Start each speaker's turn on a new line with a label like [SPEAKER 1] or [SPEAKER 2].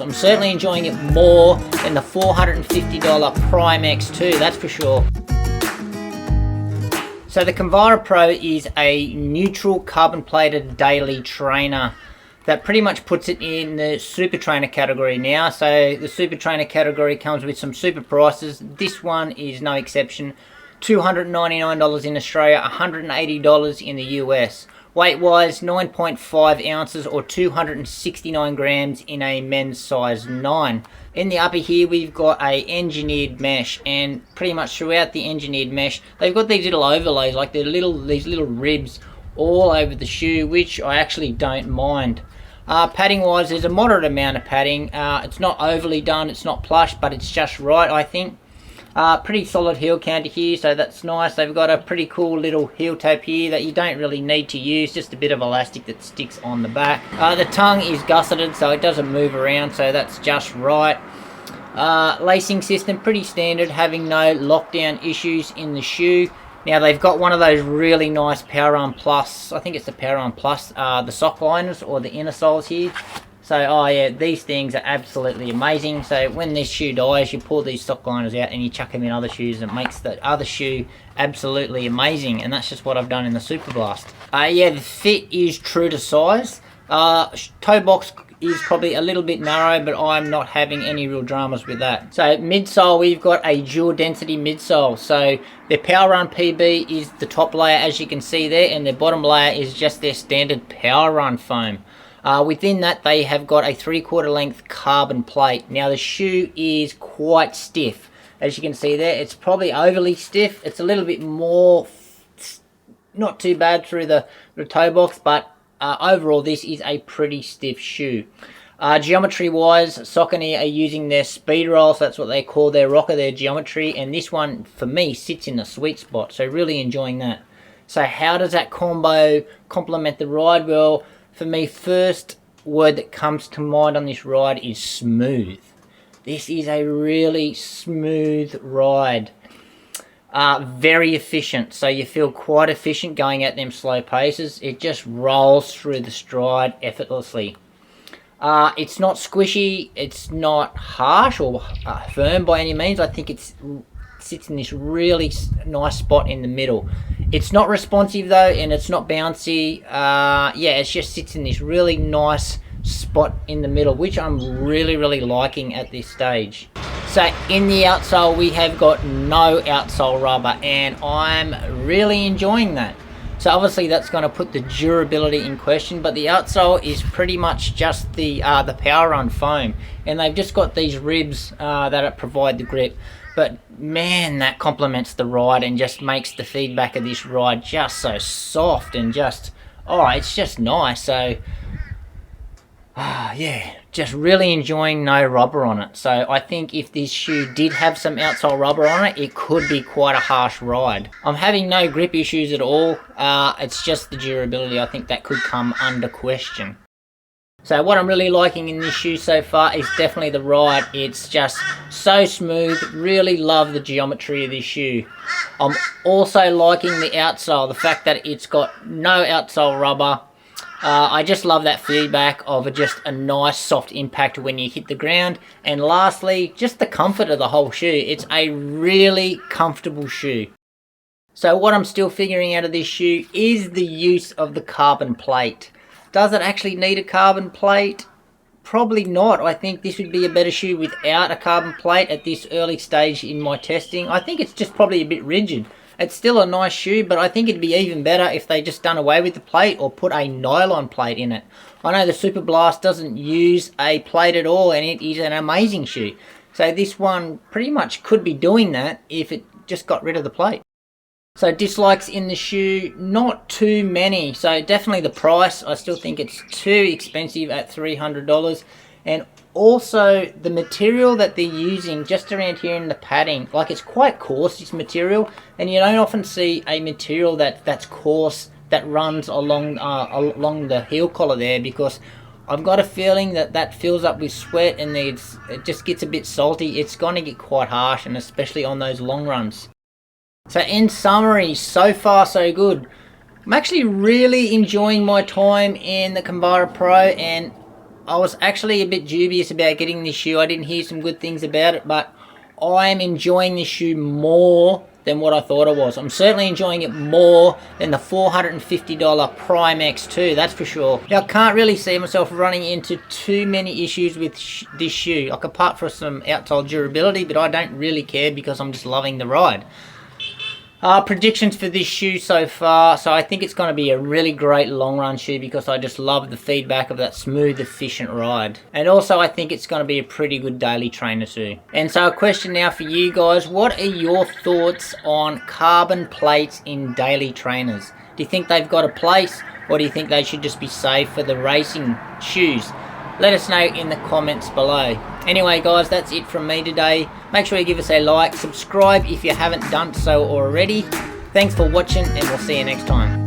[SPEAKER 1] I'm certainly enjoying it more than the $450 Prime X2, that's for sure. So the Kinvara Pro is a neutral carbon plated daily trainer that pretty much puts it in the super trainer category now. So the super trainer category comes with some super prices. This one is no exception. $299 in Australia, $180 in the US. Weight wise, 9.5 ounces or 269 grams in a men's size 9. In the upper here we've got a engineered mesh, and pretty much throughout the engineered mesh they've got these little overlays, like these little ribs all over the shoe, which I actually don't mind. Padding wise, there's a moderate amount of padding. It's not overly done, it's not plush, but it's just right, I think. Pretty solid heel counter here, so that's nice. They've got a pretty cool little heel tab here that you don't really need to use, just a bit of elastic that sticks on the back. The tongue is gusseted, so it doesn't move around, so that's just right. Lacing system, pretty standard, having no lockdown issues in the shoe. Now they've got one of those really nice Power Run Plus, I think it's the Power Run Plus, the sock liners or the inner soles here. So, oh yeah, these things are absolutely amazing. So when this shoe dies, you pull these sock liners out and you chuck them in other shoes, and it makes the other shoe absolutely amazing. And that's just what I've done in the Super Blast. Yeah, the fit is true to size. Toe box is probably a little bit narrow, but I'm not having any real dramas with that. So midsole, we've got a dual density midsole. So their Power Run PB is the top layer, as you can see there, and their bottom layer is just their standard Power Run foam. Within that, they have got a 3/4 length carbon plate. Now the shoe is quite stiff, as you can see there. It's probably overly stiff. It's a little bit more, not too bad through the toe box, but overall this is a pretty stiff shoe. Geometry wise, Saucony are using their speed roll, so that's what they call their rocker, their geometry, and this one for me sits in the sweet spot, so really enjoying that. So how does that combo complement the ride? Well, for me, first word that comes to mind on this ride is smooth. This is a really smooth ride. Very efficient, so you feel quite efficient going at them slow paces. It just rolls through the stride effortlessly. It's not squishy, it's not harsh or firm by any means. I think it sits in this really nice spot in the middle. It's not responsive though, and it's not bouncy. Yeah, it just sits in this really nice spot in the middle, which I'm really liking at this stage. So in the outsole, we have got no outsole rubber, and I'm really enjoying that. So obviously that's going to put the durability in question, but the outsole is pretty much just the Power Run foam, and they've just got these ribs that provide the grip. But man, that complements the ride and just makes the feedback of this ride just so soft and just, oh, it's just nice. So yeah, just really enjoying no rubber on it. So I think if this shoe did have some outsole rubber on it, it could be quite a harsh ride. I'm having no grip issues at all. It's just the durability. I think that could come under question. So what I'm really liking in this shoe so far is definitely the ride. It's just so smooth. Really love the geometry of this shoe. I'm also liking the outsole, the fact that it's got no outsole rubber. I just love that feedback of just a nice soft impact when you hit the ground. And lastly, just the comfort of the whole shoe. It's a really comfortable shoe. So what I'm still figuring out of this shoe is the use of the carbon plate. Does it actually need a carbon plate? Probably not. I think this would be a better shoe without a carbon plate at this early stage in my testing. I think it's just probably a bit rigid. It's still a nice shoe, but I think it'd be even better if they just done away with the plate or put a nylon plate in it. I know the Super Blast doesn't use a plate at all, and it is an amazing shoe. So this one pretty much could be doing that if it just got rid of the plate. So dislikes in the shoe, not too many. So definitely the price, I still think it's too expensive at $300. And also the material that they're using just around here in the padding, like it's quite coarse, this material, and you don't often see a material that's coarse that runs along the heel collar there, because I've got a feeling that fills up with sweat and it just gets a bit salty. It's going to get quite harsh, and especially on those long runs. So in summary, so far so good. I'm actually really enjoying my time in the Kinvara Pro, and I was actually a bit dubious about getting this shoe. I didn't hear some good things about it, but I am enjoying this shoe more than what I thought I was. I'm certainly enjoying it more than the $450 Prime X2, that's for sure. Now, I can't really see myself running into too many issues with this shoe, like apart from some outsole durability, but I don't really care because I'm just loving the ride. Predictions for this shoe so far. So I think it's going to be a really great long run shoe because I just love the feedback of that smooth, efficient ride. And also I think it's going to be a pretty good daily trainer shoe. And so a question now for you guys. What are your thoughts on carbon plates in daily trainers? Do you think they've got a place, or do you think they should just be safe for the racing shoes? Let us know in the comments below. Anyway guys, that's it from me today. Make sure you give us a like, subscribe if you haven't done so already. Thanks for watching, and we'll see you next time.